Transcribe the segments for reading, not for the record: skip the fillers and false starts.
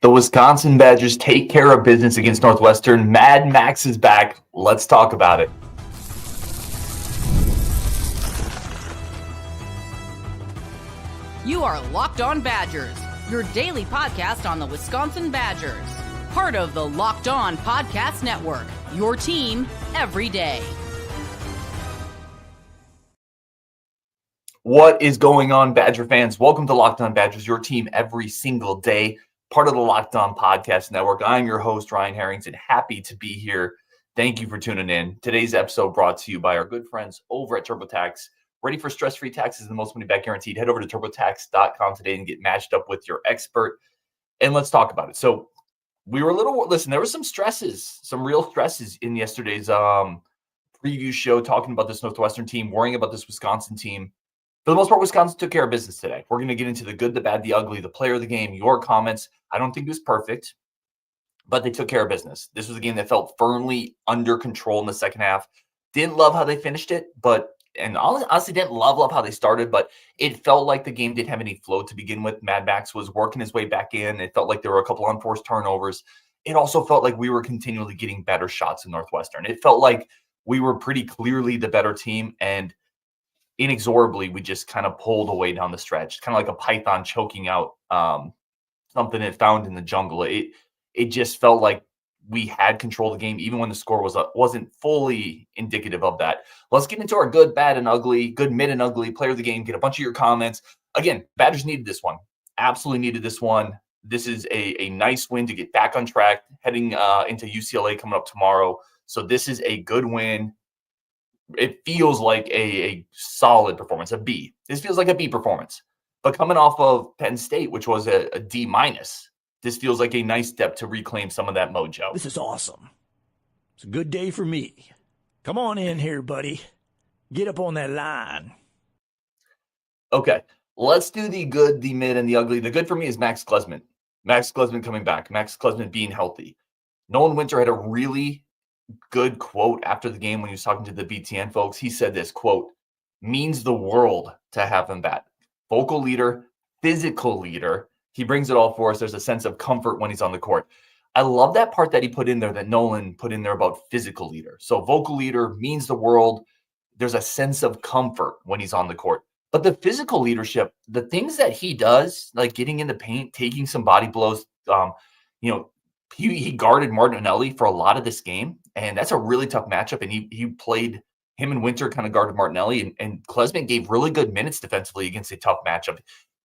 The Wisconsin Badgers take care of business against Northwestern. Mad Max is back. Let's talk about it. You are Locked On Badgers, your daily podcast on the Wisconsin Badgers. Part of the Locked On Podcast Network, your team every day. What is going on, Badger fans? Welcome to Locked On Badgers, your team every single day. Part of the Locked On Podcast Network. I'm your host, Ryan Harrington. Happy to be here. Thank you for tuning in. Today's episode brought to you by our good friends over at TurboTax. Ready for stress-free taxes and the most money back guaranteed? Head over to TurboTax.com today and get matched up with your expert. And let's talk about it. So we were there were some stresses, some real stresses in yesterday's preview show talking about this Northwestern team, worrying about this Wisconsin team. For the most part, Wisconsin took care of business today. We're going to get into the good, the bad, the ugly, the player of the game, your comments. I don't think it was perfect, but they took care of business. This was a game that felt firmly under control in the second half. Didn't love how they finished it, and honestly didn't love how they started, but it felt like the game didn't have any flow to begin with. Mad Max was working his way back in. It felt like there were a couple unforced turnovers. It also felt like we were continually getting better shots in Northwestern. It felt like we were pretty clearly the better team, and inexorably, we just kind of pulled away down the stretch, kind of like a python choking out something it found in the jungle. It just felt like we had control of the game, even when the score wasn't fully indicative of that. Let's get into our good, bad, and ugly, good, mid, and ugly player of the game. Get a bunch of your comments. Again, Badgers needed this one. Absolutely needed this one. This is a nice win to get back on track, heading into UCLA coming up tomorrow. So this is a good win. It feels like a solid performance, a B. This feels like a B performance. But coming off of Penn State, which was a D minus, this feels like a nice step to reclaim some of that mojo. This is awesome. It's a good day for me. Come on in here, buddy. Get up on that line. Okay, let's do the good, the mid, and the ugly. The good for me is Max Klesmit. Max Klesmit coming back. Max Klesmit being healthy. Nolan Winter had a really good quote after the game when he was talking to the BTN folks. He said this, quote, means the world to have him back. Vocal leader, physical leader. He brings it all for us. There's a sense of comfort when he's on the court. I love that part that he put in there, that Nolan put in there about physical leader. So vocal leader means the world. There's a sense of comfort when he's on the court. But the physical leadership, the things that he does, like getting in the paint, taking some body blows, he guarded Martinelli for a lot of this game, and that's a really tough matchup. And he played him and Winter kind of guarded Martinelli, and Klesmit gave really good minutes defensively against a tough matchup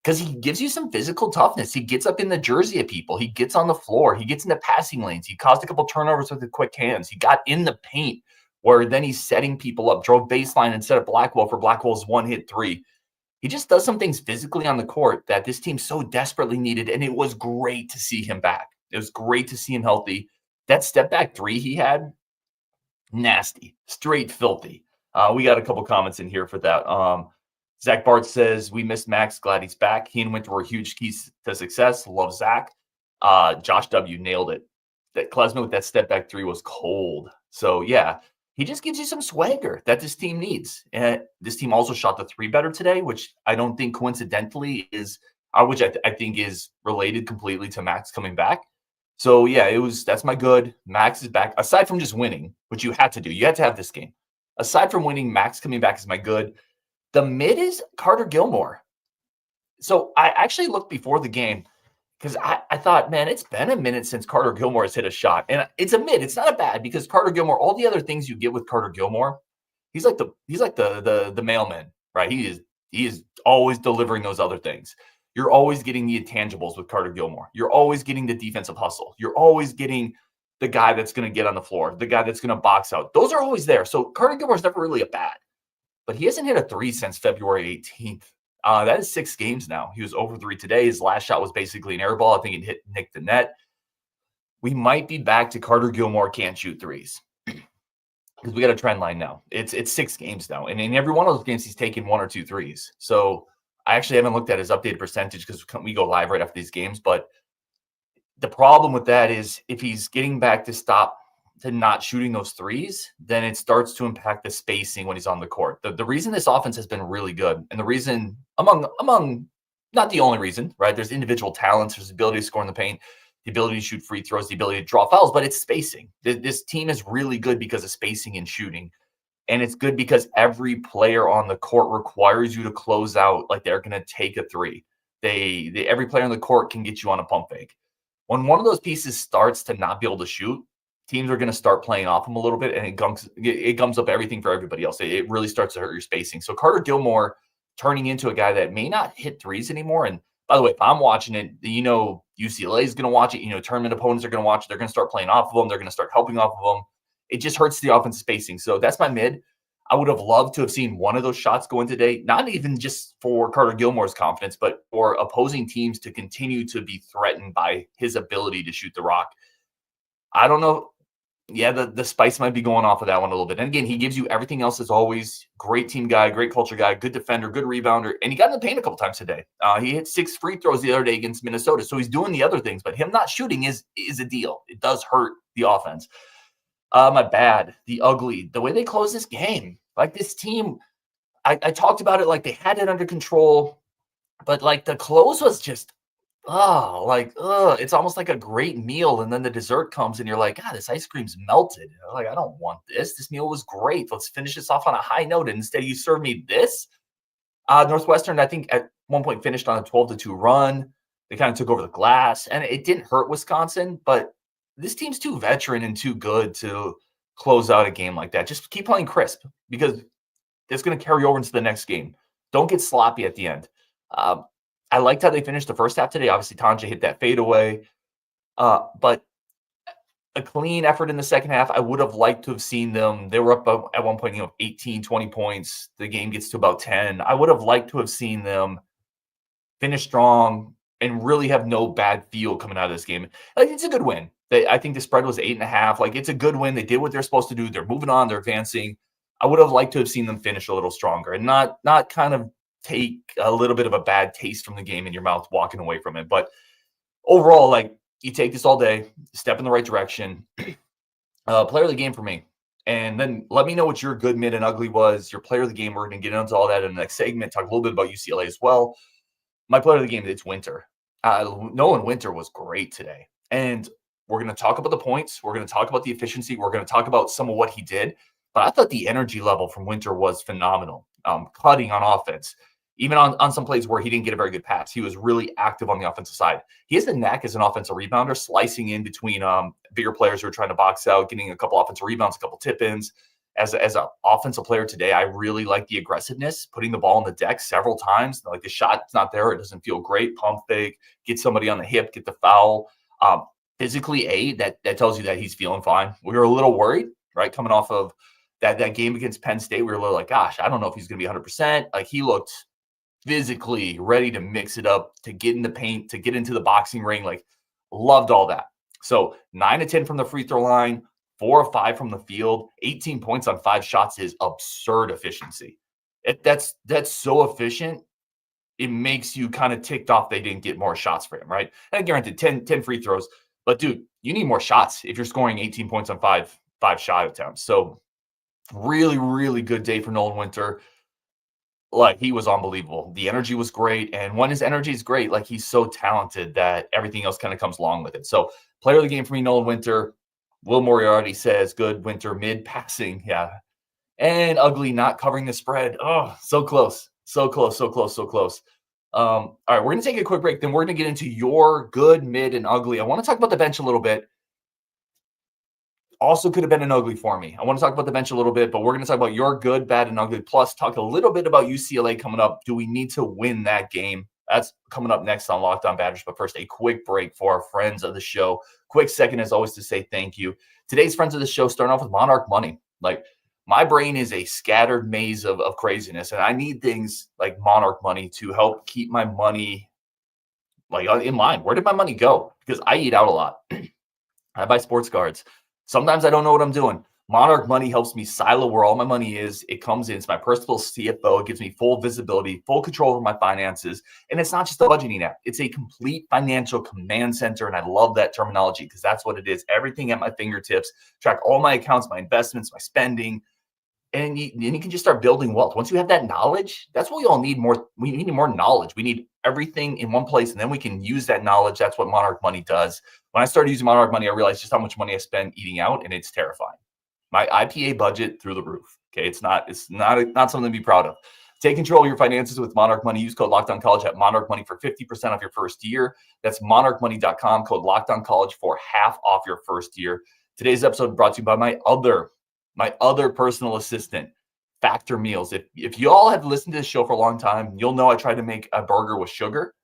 because he gives you some physical toughness. He gets up in the jersey of people. He gets on the floor. He gets into passing lanes. He caused a couple turnovers with the quick hands. He got in the paint where then he's setting people up, drove baseline instead of Blackwell for Blackwell's one-hit three. He just does some things physically on the court that this team so desperately needed, and it was great to see him back. It was great to see him healthy. That step back three he had, nasty, straight filthy. We got a couple comments in here for that. Zach Bart says, we missed Max. Glad he's back. He and Winter were huge keys to success. Love Zach. Josh W. nailed it. That Klesmit with that step back three was cold. So, yeah, he just gives you some swagger that this team needs. And this team also shot the three better today, which I don't think coincidentally is, which I think is related completely to Max coming back. So, yeah, that's my good. Max is back. Aside from just winning, which you had to do. You had to have this game. Aside from winning, Max coming back is my good. The mid is Carter Gilmore. So, I actually looked before the game because I thought, man, it's been a minute since Carter Gilmore has hit a shot. And it's a mid. It's not a bad because Carter Gilmore, all the other things you get with Carter Gilmore, he's like the mailman, right? He is always delivering those other things. You're always getting the intangibles with Carter Gilmore. You're always getting the defensive hustle. You're always getting the guy that's going to get on the floor, the guy that's going to box out. Those are always there. So Carter Gilmore's never really a bad, but he hasn't hit a three since February 18th. That is 6 games now. He was over 3 today. His last shot was basically an air ball. I think it nicked the net. We might be back to Carter Gilmore can't shoot threes because we got a trend line now. It's 6 games now. And in every one of those games, he's taken 1 or 2 threes. So I actually haven't looked at his updated percentage because we go live right after these games. But the problem with that is if he's getting back to not shooting those threes, then it starts to impact the spacing when he's on the court. The reason this offense has been really good, and the reason among not the only reason, right? There's individual talents, there's ability to score in the paint. the ability to shoot free throws, the ability to draw fouls, but it's spacing. This team is really good because of spacing and shooting. And it's good because every player on the court requires you to close out like they're going to take a three. Every player on the court can get you on a pump fake. When one of those pieces starts to not be able to shoot, teams are going to start playing off them a little bit, and it gums up everything for everybody else. It really starts to hurt your spacing. So Carter Gilmore turning into a guy that may not hit threes anymore. And by the way, if I'm watching it, UCLA is going to watch it. Tournament opponents are going to watch it. They're going to start playing off of them. They're going to start helping off of them. It just hurts the offensive spacing. So that's my mid. I would have loved to have seen one of those shots go in today, not even just for Carter Gilmore's confidence, but for opposing teams to continue to be threatened by his ability to shoot the rock. I don't know. Yeah, the spice might be going off of that one a little bit. And again, he gives you everything else as always. Great team guy, great culture guy, good defender, good rebounder. And he got in the paint a couple times today. He hit 6 free throws the other day against Minnesota. So he's doing the other things, but him not shooting is a deal. It does hurt the offense. My bad, the ugly, the way they close this game. Like this team, I talked about it like they had it under control, but like the close was just, it's almost like a great meal. And then the dessert comes and you're like, God, this ice cream's melted. Like, I don't want this. This meal was great. Let's finish this off on a high note. And instead you serve me this. Northwestern, I think at one point finished on a 12-2 run. They kind of took over the glass and it didn't hurt Wisconsin, but this team's too veteran and too good to close out a game like that. Just keep playing crisp because it's going to carry over into the next game. Don't get sloppy at the end. I liked how they finished the first half today. Obviously, Tonje hit that fadeaway. But a clean effort in the second half. I would have liked to have seen them. They were up at one point, 18, 20 points. The game gets to about 10. I would have liked to have seen them finish strong and really have no bad feel coming out of this game. Like, it's a good win. I think the spread was 8.5. Like, it's a good win. They did what they're supposed to do. They're moving on. They're advancing. I would have liked to have seen them finish a little stronger and not kind of take a little bit of a bad taste from the game in your mouth walking away from it. But overall, like, you take this all day, step in the right direction. Player of the game for me. And then let me know what your good, mid, and ugly was. Your player of the game. We're going to get into all that in the next segment. Talk a little bit about UCLA as well. My player of the game, it's Winter. Nolan Winter was great today. And we're going to talk about the points. We're going to talk about the efficiency. We're going to talk about some of what he did. But I thought the energy level from Winter was phenomenal. Cutting on offense. Even on some plays where he didn't get a very good pass, he was really active on the offensive side. He has the knack as an offensive rebounder, slicing in between bigger players who are trying to box out, getting a couple offensive rebounds, a couple tip-ins. As an offensive player today, I really like the aggressiveness, putting the ball on the deck several times. Like, the shot's not there. It doesn't feel great. Pump fake, get somebody on the hip, get the foul. Physically, that tells you that he's feeling fine. We were a little worried, right, coming off of that game against Penn State. We were a little like, gosh, I don't know if he's going to be 100%. Like, he looked physically ready to mix it up, to get in the paint, to get into the boxing ring. Like, loved all that. So 9 of 10 from the free throw line, 4 of 5 from the field, 18 points on 5 shots is absurd efficiency. That's so efficient. It makes you kind of ticked off they didn't get more shots for him, right? And granted, 10 free throws. But, dude, you need more shots if you're scoring 18 points on 5 shot attempts. So really, really good day for Nolan Winter. Like, he was unbelievable. The energy was great. And when his energy is great, like, he's so talented that everything else kind of comes along with it. So player of the game for me, Nolan Winter. Will Moriarty says good. Winter mid passing. Yeah. And ugly, not covering the spread. Oh, so close. So close, so close, so close. All right, we're going to take a quick break. Then we're going to get into your good, mid, and ugly. I want to talk about the bench a little bit. Also could have been an ugly for me. I want to talk about the bench a little bit, but we're going to talk about your good, bad, and ugly. Plus, talk a little bit about UCLA coming up. Do we need to win that game? That's coming up next on Locked On Badgers. But first, a quick break for our friends of the show. Quick second, as always, to say thank you. Today's friends of the show, starting off with Monarch Money. Like, my brain is a scattered maze of craziness, and I need things like Monarch Money to help keep my money like in line. Where did my money go? Because I eat out a lot. I buy sports cards. Sometimes I don't know what I'm doing. Monarch Money helps me silo where all my money is. It comes in. It's my personal CFO. It gives me full visibility, full control over my finances. And it's not just a budgeting app. It's a complete financial command center. And I love that terminology because that's what it is. Everything at my fingertips. Track all my accounts, my investments, my spending. and you can just start building wealth. Once you have that knowledge, that's what we all need more. We need more knowledge. We need everything in one place, and then we can use that knowledge. That's what Monarch Money does. When I started using Monarch Money, I realized just how much money I spend eating out, and it's terrifying. My IPA budget through the roof. Okay, it's not something to be proud of. Take control of your finances with Monarch Money. Use code LOCKEDONCollege at Monarch Money for 50% off your first year. That's monarchmoney.com, code LOCKEDONCollege for half off your first year. Today's episode brought to you by my other personal assistant, Factor Meals. If you all have listened to this show for a long time, you'll know I tried to make a burger with sugar.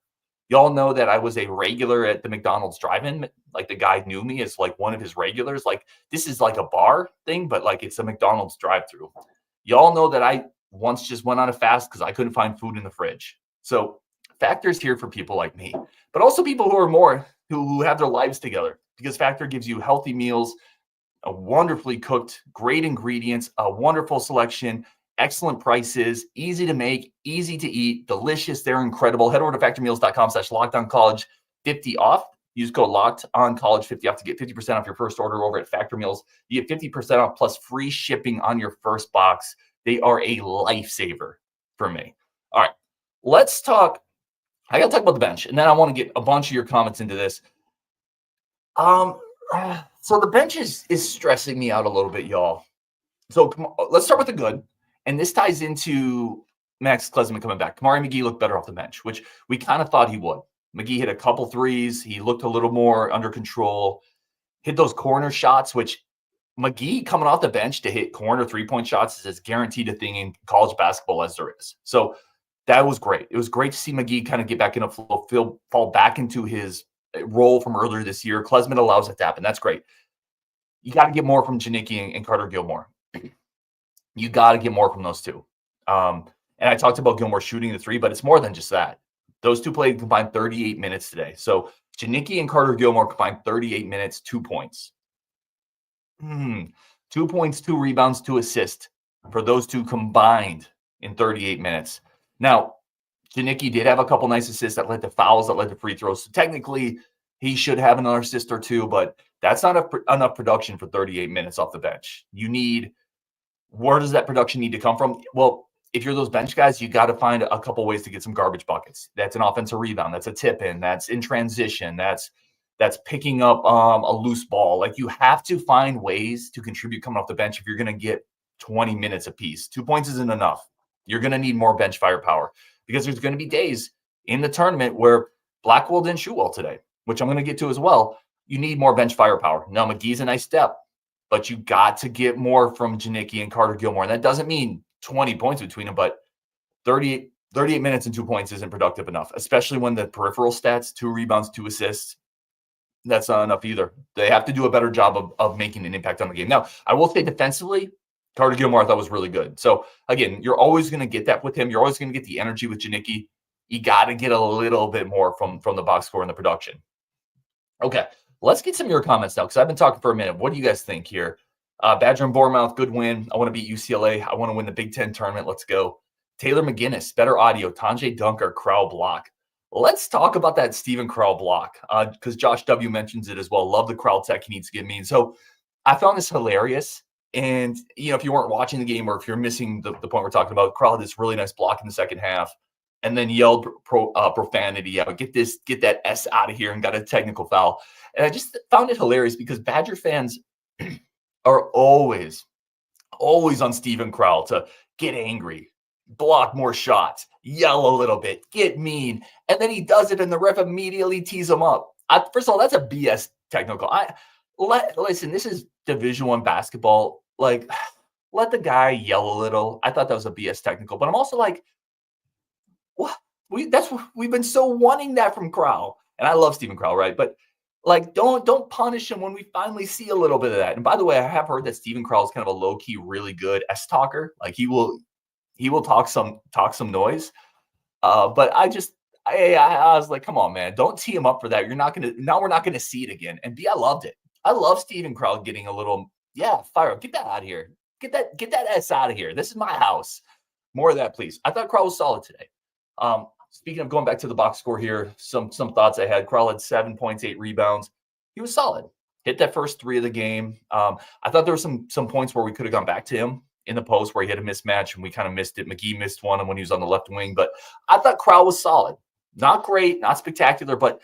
Y'all know that I was a regular at the McDonald's drive-in. Like, the guy knew me as like one of his regulars. Like, this is like a bar thing, but like it's a McDonald's drive-through. Y'all know that I once just went on a fast because I couldn't find food in the fridge. So Factor's here for people like me, but also people who have their lives together, because Factor gives you healthy meals, a wonderfully cooked, great ingredients, a wonderful selection, excellent prices, easy to make, easy to eat, delicious. They're incredible. Head over to factormeals.com/LockedOnCollege, 50 off. Use code LockedOnCollege 50 off to get 50% off your first order over at Factor Meals. You get 50% off plus free shipping on your first box. They are a lifesaver for me. All right, let's talk. I got to talk about the bench, and then I want to get a bunch of your comments into this. So the bench is stressing me out a little bit, y'all. So let's start with the good. And this ties into Max Klesmit coming back. Kamari McGee looked better off the bench, which we kind of thought he would. McGee hit a couple threes. He looked a little more under control. Hit those corner shots, which McGee coming off the bench to hit corner three-point shots is as guaranteed a thing in college basketball as there is. So that was great. It was great to see McGee kind of get back in a flow, fall back into his role from earlier this year. Klesmit allows it to happen. That's great. You got to get more from Janicki and Carter Gilmore. You got to get more from those two. And I talked about Gilmore shooting the three, but it's more than just that. Those two played combined 38 minutes today. So Janicki and Carter Gilmore combined 38 minutes, 2 points. 2 points, 2 rebounds, 2 assists for those two combined in 38 minutes. Now, Janicki did have a couple nice assists that led to fouls, that led to free throws. So technically, he should have another assist or two, but that's not enough production for 38 minutes off the bench. Where does that production need to come from? Well, if you're those bench guys, you got to find a couple ways to get some garbage buckets. That's an offensive rebound. That's a tip in. That's in transition. That's picking up a loose ball. Like, you have to find ways to contribute coming off the bench if you're going to get 20 minutes apiece. 2 points isn't enough. You're going to need more bench firepower, because there's going to be days in the tournament where Blackwell didn't shoot well today, which I'm going to get to as well. You need more bench firepower. Now, McGee's a nice step, but you got to get more from Janicki and Carter Gilmore. And that doesn't mean 20 points between them, but 38 minutes and 2 points isn't productive enough, especially when the peripheral stats, 2 rebounds, 2 assists, that's not enough either. They have to do a better job of making an impact on the game. Now, I will say defensively, Carter Gilmore I thought was really good. So, again, you're always going to get that with him. You're always going to get the energy with Janicki. You got to get a little bit more from the box score and the production. Okay, let's get some of your comments now, because I've been talking for a minute. What do you guys think here? Badger and Bournemouth, good win. I want to beat UCLA. I want to win the Big Ten tournament. Let's go. Taylor McGinnis, better audio. Tonje Dunker, Crowl block. Let's talk about that Stephen Crowl block, because Josh W. mentions it as well. Love the Crowl tech he needs to give me. And so I found this hilarious. And, if you weren't watching the game, or if you're missing the point we're talking about, Crowl had this really nice block in the second half and then yelled profanity out, get that S out of here, and got a technical foul. And I just found it hilarious, because Badger fans are always on Stephen Crowl to get angry, block more shots, yell a little bit, get mean. And then he does it, and the ref immediately tees him up. First of all, that's a BS technical. Listen, this is Division I basketball. Like, let the guy yell a little. I thought that was a BS technical, but I'm also like, what? We've been so wanting that from Crowl, and I love Stephen Crowl, right? But like, don't punish him when we finally see a little bit of that. And by the way, I have heard that Stephen Crowl is kind of a low key, really good S talker. Like, he will talk some noise. But I was like, come on, man, don't tee him up for that. We're not gonna see it again. And I loved it. I love Stephen Crowl getting a little, fire up. Get that out of here. Get that S out of here. This is my house. More of that, please. I thought Crowl was solid today. Speaking of going back to the box score here, some thoughts I had. Crowl had 7 points, 8 rebounds. He was solid. Hit that first 3 of the game. I thought there were some points where we could have gone back to him in the post where he had a mismatch and we kind of missed it. McGee missed one when he was on the left wing, but I thought Crowl was solid. Not great, not spectacular, but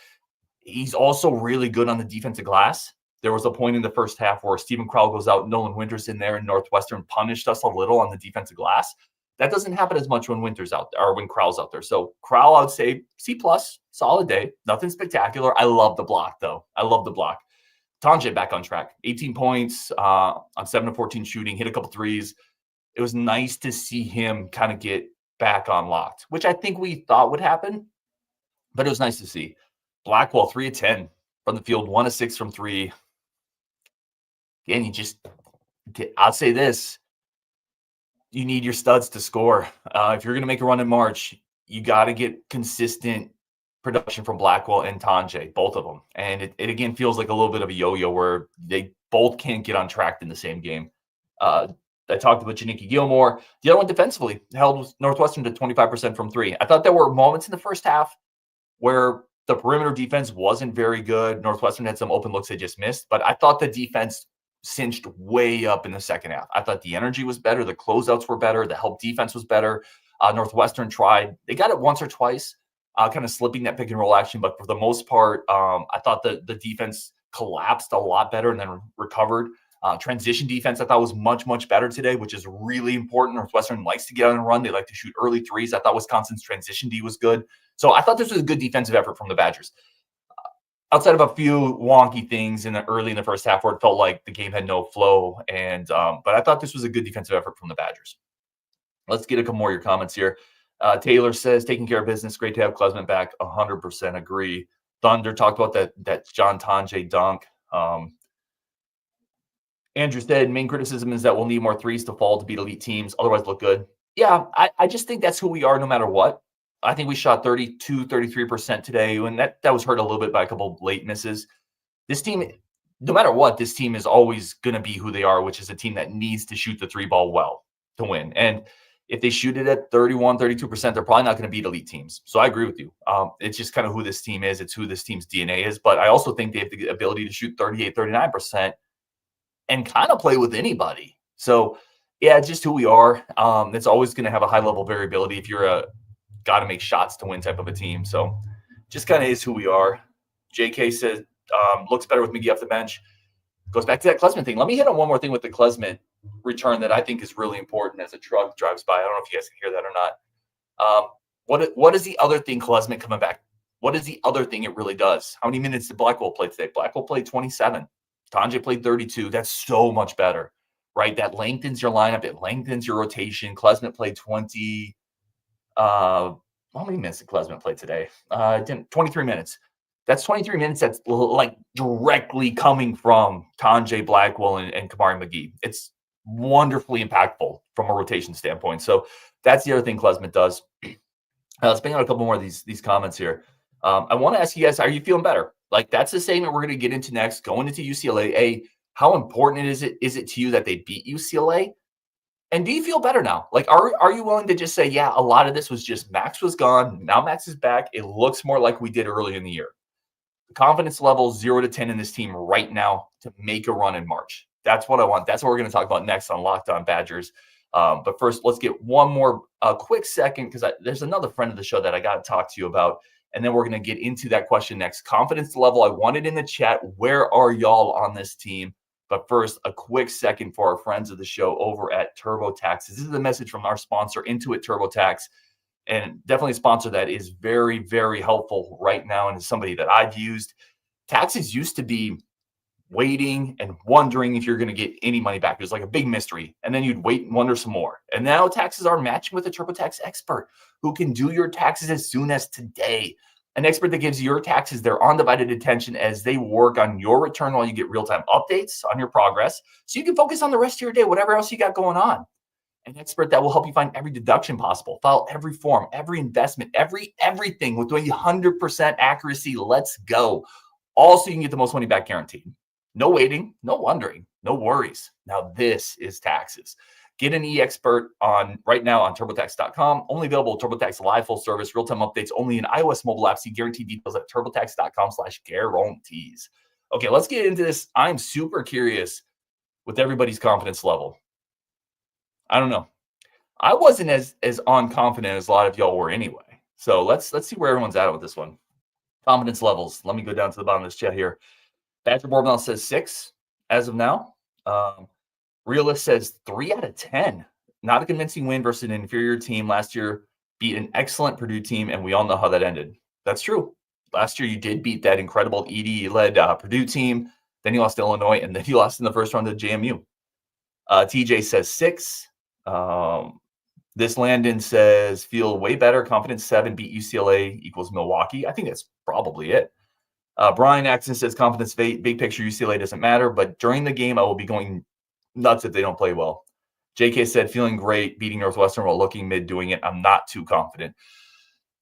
he's also really good on the defensive glass. There was a point in the first half where Stephen Crowl goes out, Nolan Winters in there, and Northwestern punished us a little on the defensive glass. That doesn't happen as much when Winters out there or when Crowl's out there. So Crowl, I would say C+, solid day, nothing spectacular. I love the block though. I love the block. Tonje back on track, 18 points on 7 of 14 shooting, hit a couple threes. It was nice to see him kind of get back on locked, which I think we thought would happen, but it was nice to see. Blackwell, 3 of 10 from the field, 1 of 6 from 3. Again, I'll say this. You need your studs to score. If you're going to make a run in March, you got to get consistent production from Blackwell and Tonje, both of them. And it again feels like a little bit of a yo-yo where they both can't get on track in the same game. I talked about Janiki Gilmore. The other one defensively held Northwestern to 25% from 3. I thought there were moments in the first half where the perimeter defense wasn't very good. Northwestern had some open looks they just missed, but I thought the defense cinched way up in the second half. I thought the energy was better. The closeouts were better. The help defense was better. Northwestern tried. They got it once or twice, kind of slipping that pick and roll action. But for the most part, I thought the defense collapsed a lot better and then recovered. Transition defense, I thought was much, much better today, which is really important. Northwestern likes to get on a run. They like to shoot early threes. I thought Wisconsin's transition D was good. So I thought this was a good defensive effort from the Badgers. Outside of a few wonky things early in the first half where it felt like the game had no flow. But I thought this was a good defensive effort from the Badgers. Let's get a couple more of your comments here. Taylor says, taking care of business. Great to have Klesmit back. 100% agree. Thunder talked about that John Tonje dunk. Andrew said, main criticism is that we'll need more threes to fall to beat elite teams. Otherwise look good. Yeah, I just think that's who we are no matter what. I think we shot 32, 33% today, and that was hurt a little bit by a couple of late misses. This team, no matter what, this team is always going to be who they are, which is a team that needs to shoot the three ball well to win. And if they shoot it at 31, 32%, they're probably not going to beat elite teams. So I agree with you. It's just kind of who this team is. It's who this team's DNA is. But I also think they have the ability to shoot 38, 39% and kind of play with anybody. So, yeah, it's just who we are. It's always going to have a high level of variability if you're a got to make shots to win type of a team. So just kind of is who we are. JK says, looks better with McGee off the bench. Goes back to that Klesmit thing. Let me hit on one more thing with the Klesmit return that I think is really important as a truck drives by. I don't know if you guys can hear that or not. What is the other thing Klesmit coming back? What is the other thing it really does? How many minutes did Blackwell play today? Blackwell played 27. Tonje played 32. That's so much better, right? That lengthens your lineup. It lengthens your rotation. Klesmit played 20. How many minutes did Klesmit play today? 23 minutes. That's 23 minutes that's like directly coming from Tonje, Blackwell, and Kamari McGee. It's wonderfully impactful from a rotation standpoint. So that's the other thing Klesmit does. Let's bang out a couple more of these comments here. I want to ask you guys, are you feeling better? Like, that's the segment we're going to get into next, going into UCLA. How important is it to you that they beat UCLA? And do you feel better now? Like, are you willing to just say, yeah, a lot of this was just Max was gone. Now Max is back. It looks more like we did early in the year. The confidence level 0 to 10 in this team right now to make a run in March. That's what I want. That's what we're going to talk about next on Locked On Badgers. But first, let's get one more quick second because there's another friend of the show that I got to talk to you about. And then we're going to get into that question next. Confidence level, I want it in the chat. Where are y'all on this team? But first, a quick second for our friends of the show over at TurboTax. This is a message from our sponsor, Intuit TurboTax. And definitely a sponsor that is very, very helpful right now and is somebody that I've used. Taxes used to be waiting and wondering if you're going to get any money back. It was like a big mystery. And then you'd wait and wonder some more. And now taxes are matching with a TurboTax expert who can do your taxes as soon as today. An expert that gives your taxes their undivided attention as they work on your return while you get real-time updates on your progress so you can focus on the rest of your day, whatever else you got going on. An expert that will help you find every deduction possible, file every form, every investment, everything with 100% accuracy. Let's go. Also, you can get the most money back guaranteed. No waiting, no wondering, no worries. Now this is taxes. Get an e-expert on right now on TurboTax.com. Only available TurboTax Live Full Service. Real-time updates only in iOS mobile apps. See guaranteed details at TurboTax.com/guarantees. Okay, let's get into this. I'm super curious with everybody's confidence level. I don't know. I wasn't as unconfident as a lot of y'all were anyway. So let's see where everyone's at with this one. Confidence levels. Let me go down to the bottom of this chat here. Badger Borbell says 6 as of now. Realist says 3 out of 10. Not a convincing win versus an inferior team. Last year beat an excellent Purdue team, and we all know how that ended. That's true. Last year you did beat that incredible Edey-led Purdue team. Then you lost to Illinois, and then you lost in the first round to JMU. TJ says 6. This Landon says feel way better. Confidence 7. Beat UCLA equals Milwaukee. I think that's probably it. Brian Axon says confidence 8. Big picture UCLA doesn't matter, but during the game I will be going nuts if they don't play well. JK said feeling great, beating Northwestern while looking mid doing it. I'm not too confident.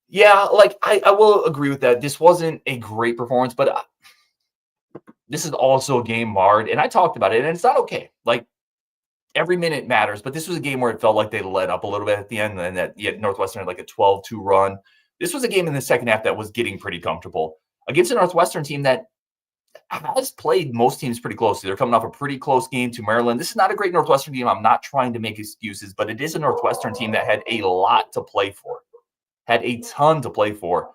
Yeah, like I will agree with that. This wasn't a great performance, but this is also a game marred, and I talked about it, and it's not okay. Like, every minute matters, but this was a game where it felt like they let up a little bit at the end, and that Northwestern had like a 12-2 run. This was a game in the second half that was getting pretty comfortable against a Northwestern team that has played most teams pretty closely. They're coming off a pretty close game to Maryland. This is not a great Northwestern team. I'm not trying to make excuses, but it is a Northwestern team that had a lot to play for, had a ton to play for,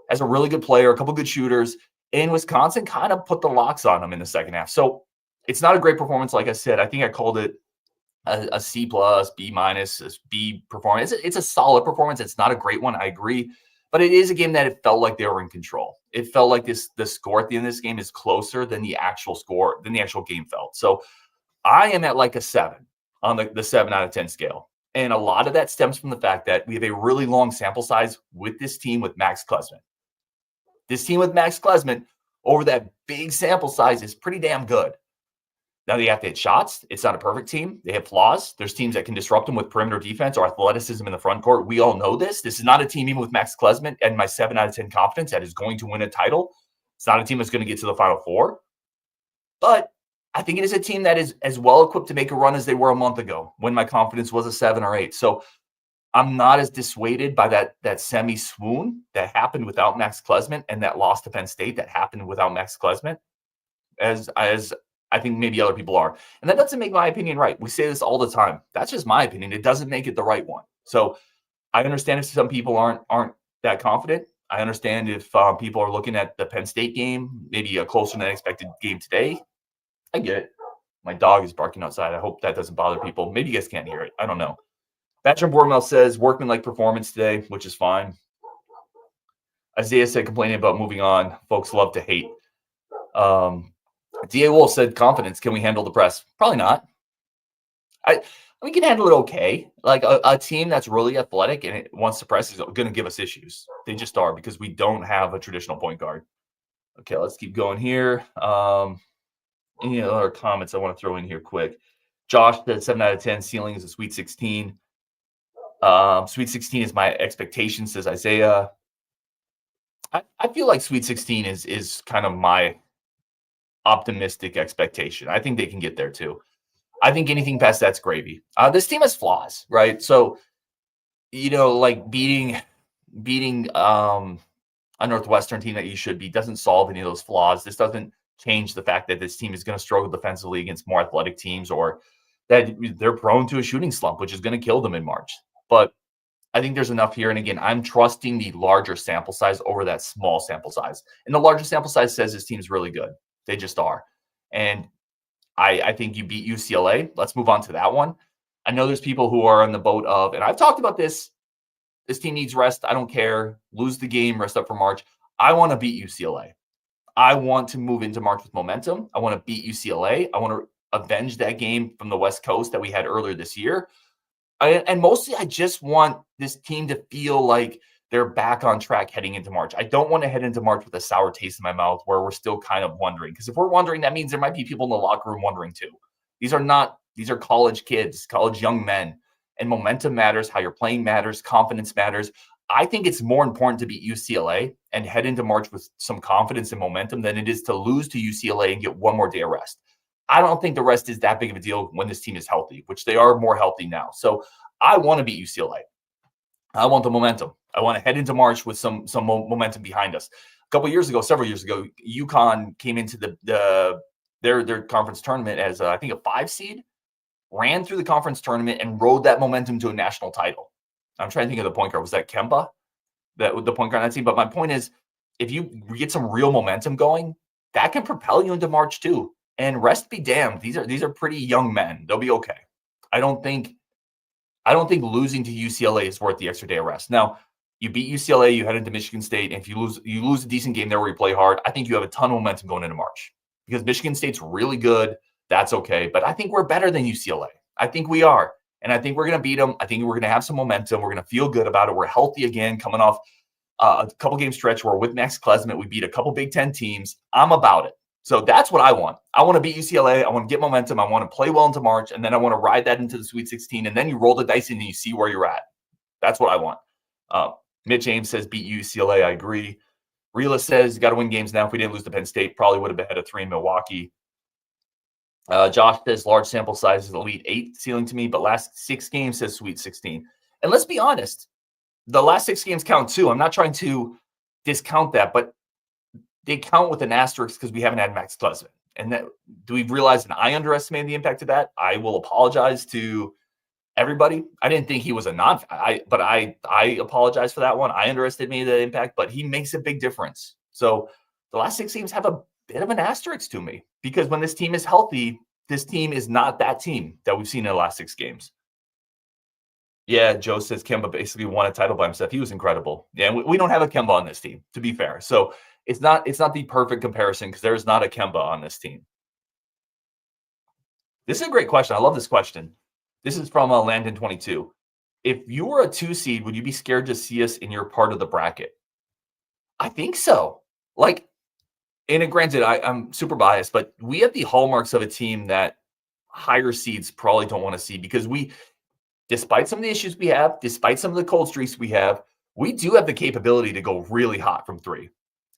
has a really good player, a couple good shooters, and Wisconsin kind of put the locks on them in the second half. So it's not a great performance. Like I said, I think I called it a C+, B-, a B performance. It's a solid performance. It's not a great one. I agree. But it is a game that it felt like they were in control. It felt like the score at the end of this game is closer than the actual score, than the actual game felt. So I am at like a 7 on the 7 out of 10 scale. And a lot of that stems from the fact that we have a really long sample size with this team with Max Klesmit. This team with Max Klesmit over that big sample size is pretty damn good. Now they have to hit shots. It's not a perfect team. They have flaws. There's teams that can disrupt them with perimeter defense or athleticism in the front court. We all know this. This is not a team, even with Max Klesmit and my 7 out of 10 confidence, that is going to win a title. It's not a team that's going to get to the Final Four. But I think it is a team that is as well equipped to make a run as they were a month ago when my confidence was a 7 or 8. So I'm not as dissuaded by that semi-swoon that happened without Max Klesmit and that loss to Penn State that happened without Max Klesmit as I think maybe other people are. And that doesn't make my opinion right. We say this all the time. That's just my opinion. It doesn't make it the right one. So I understand if some people aren't that confident. I understand if people are looking at the Penn State game, maybe a closer than expected game today. I get it. My dog is barking outside. I hope that doesn't bother people. Maybe you guys can't hear it. I don't know. Batcher Bournemouth says workman-like performance today, which is fine. Isaiah said complaining about moving on. Folks love to hate. D.A. Wolf said confidence. Can we handle the press? Probably not. We can handle it okay. Like a team that's really athletic and it wants to press is going to give us issues. They just are, because we don't have a traditional point guard. Okay, let's keep going here. Any other comments I want to throw in here quick? Josh said 7 out of 10. Ceiling is a Sweet 16. Sweet 16 is my expectation, says Isaiah. I feel like Sweet 16 is kind of my optimistic expectation. I think they can get there too. I think anything past that's gravy. This team has flaws, right? So, like beating a Northwestern team that you should beat doesn't solve any of those flaws. This doesn't change the fact that this team is going to struggle defensively against more athletic teams, or that they're prone to a shooting slump, which is going to kill them in March. But I think there's enough here. And again, I'm trusting the larger sample size over that small sample size. And the larger sample size says this team's really good. They just are. And I think you beat UCLA. Let's move on to that one. I know there's people who are on the boat of, and I've talked about this team needs rest. I don't care. Lose the game, rest up for March. I want to beat UCLA. I want to move into March with momentum. I want to beat UCLA. I want to avenge that game from the West Coast that we had earlier this year. And mostly I just want this team to feel like they're back on track heading into March. I don't want to head into March with a sour taste in my mouth where we're still kind of wondering. Because if we're wondering, that means there might be people in the locker room wondering too. These are college kids, college young men. And momentum matters. How you're playing matters. Confidence matters. I think it's more important to beat UCLA and head into March with some confidence and momentum than it is to lose to UCLA and get one more day of rest. I don't think the rest is that big of a deal when this team is healthy, which they are more healthy now. So I want to beat UCLA. I want the momentum. I want to head into March with some momentum behind us. Several years ago, UConn came into their conference tournament as I think a 5 seed ran through the conference tournament, and rode that momentum to a national title. I'm trying to think of the point guard. Was that Kemba? That the point guard on that team? But my point is, if you get some real momentum going, that can propel you into March too. And rest be damned, these are pretty young men. They'll be okay. I don't think losing to UCLA is worth the extra day of rest. Now, you beat UCLA, you head into Michigan State, and if you lose a decent game there where you play hard, I think you have a ton of momentum going into March. Because Michigan State's really good, that's okay. But I think we're better than UCLA. I think we are. And I think we're going to beat them. I think we're going to have some momentum. We're going to feel good about it. We're healthy again, coming off a couple game stretch where with Max Klesmit, we beat a couple Big Ten teams. I'm about it. So that's what I want. I want to beat UCLA. I want to get momentum. I want to play well into March. And then I want to ride that into the Sweet 16. And then you roll the dice and you see where you're at. That's what I want. Mitch Ames says beat UCLA. I agree. Rila says you got to win games now. If we didn't lose to Penn State, probably would have been at 3 in Milwaukee. Josh says large sample size is Elite 8 ceiling to me, but last 6 games says Sweet 16. And let's be honest, the last 6 games count too. I'm not trying to discount that, but they count with an asterisk because we haven't had Max Klesmit. And that, do we realize that I underestimated the impact of that? I will apologize to everybody. I didn't think he was but I apologize for that one. I underestimated the impact, but he makes a big difference. So the last 6 games have a bit of an asterisk to me because when this team is healthy, this team is not that team that we've seen in the last 6 games. Yeah, Joe says Kemba basically won a title by himself. He was incredible. Yeah, we don't have a Kemba on this team, to be fair. So it's not the perfect comparison because there's not a Kemba on this team. This is a great question. I love this question. This is from Landon22. If you were a 2 seed, would you be scared to see us in your part of the bracket? I think so. And granted, I'm super biased, but we have the hallmarks of a team that higher seeds probably don't want to see because despite some of the issues we have, despite some of the cold streaks we have, we do have the capability to go really hot from 3.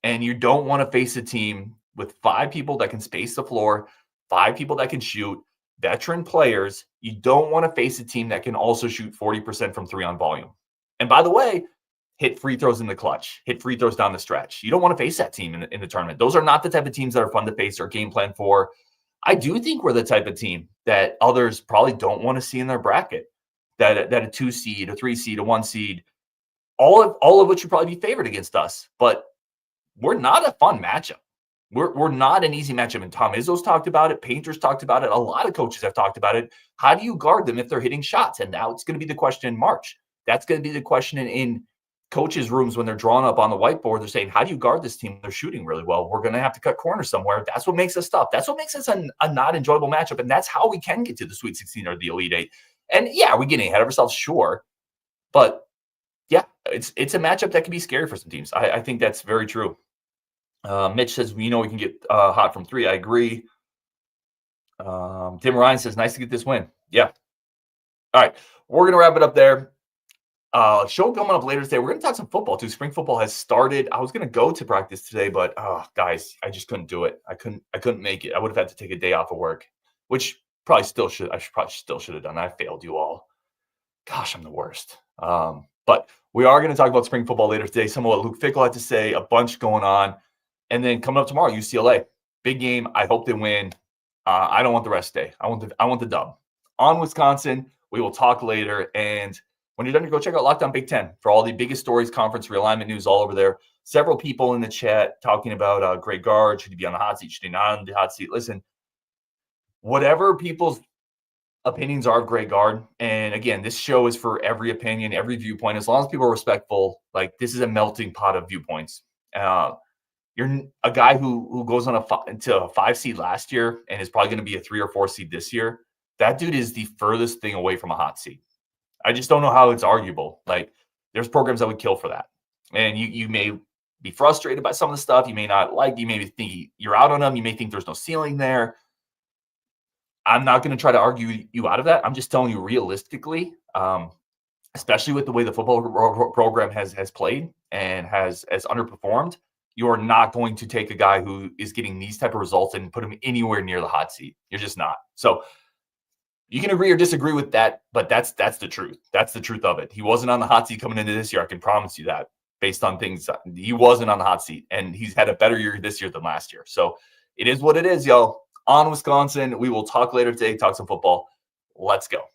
And you don't want to face a team with 5 people that can space the floor, 5 people that can shoot, veteran players. You don't want to face a team that can also shoot 40% from 3 on volume. And by the way, hit free throws in the clutch, hit free throws down the stretch. You don't want to face that team in the tournament. Those are not the type of teams that are fun to face or game plan for. I do think we're the type of team that others probably don't want to see in their bracket, that a 2 seed, a 3 seed, a 1 seed, all of which would probably be favored against us. But we're not a fun matchup. We're not an easy matchup. And Tom Izzo's talked about it. Painter's talked about it. A lot of coaches have talked about it. How do you guard them if they're hitting shots? And now it's going to be the question in March. That's going to be the question in coaches' rooms when they're drawn up on the whiteboard. They're saying, how do you guard this team? They're shooting really well. We're going to have to cut corners somewhere. That's what makes us tough. That's what makes us a not enjoyable matchup. And that's how we can get to the Sweet 16 or the Elite 8. And yeah, we're getting ahead of ourselves, sure. But yeah, it's a matchup that can be scary for some teams. I think that's very true. Mitch says, we can get hot from 3. I agree. Tim Ryan says, nice to get this win. Yeah. All right. We're going to wrap it up there. Show coming up later today. We're going to talk some football too. Spring football has started. I was going to go to practice today, but guys, I just couldn't do it. I couldn't make it. I would have had to take a day off of work, which I probably still should have done. I failed you all. Gosh, I'm the worst. But we are going to talk about spring football later today. Some of what Luke Fickell had to say, a bunch going on. And then coming up tomorrow, UCLA. Big game. I hope they win. I don't want the rest day. I want the dub. On Wisconsin, we will talk later. And when you're done, go check out Locked On Big Ten for all the biggest stories, conference realignment news all over there. Several people in the chat talking about Greg Gard. Should he be on the hot seat? Should he not on the hot seat? Listen, whatever people's opinions are of Greg Gard, and again, this show is for every opinion, every viewpoint. As long as people are respectful, this is a melting pot of viewpoints. You're a guy who goes on into a 5 seed last year and is probably going to be a 3 or 4 seed this year. That dude is the furthest thing away from a hot seat. I just don't know how it's arguable. There's programs that would kill for that. And you may be frustrated by some of the stuff. You may not like. You may think you're out on them. You may think there's no ceiling there. I'm not going to try to argue you out of that. I'm just telling you realistically, especially with the way the football program has played and has underperformed, you are not going to take a guy who is getting these type of results and put him anywhere near the hot seat. You're just not. So you can agree or disagree with that, but that's the truth. That's the truth of it. He wasn't on the hot seat coming into this year. I can promise you that based on things. He wasn't on the hot seat, and he's had a better year this year than last year. So it is what it is, yo. On Wisconsin, we will talk later today, talk some football. Let's go.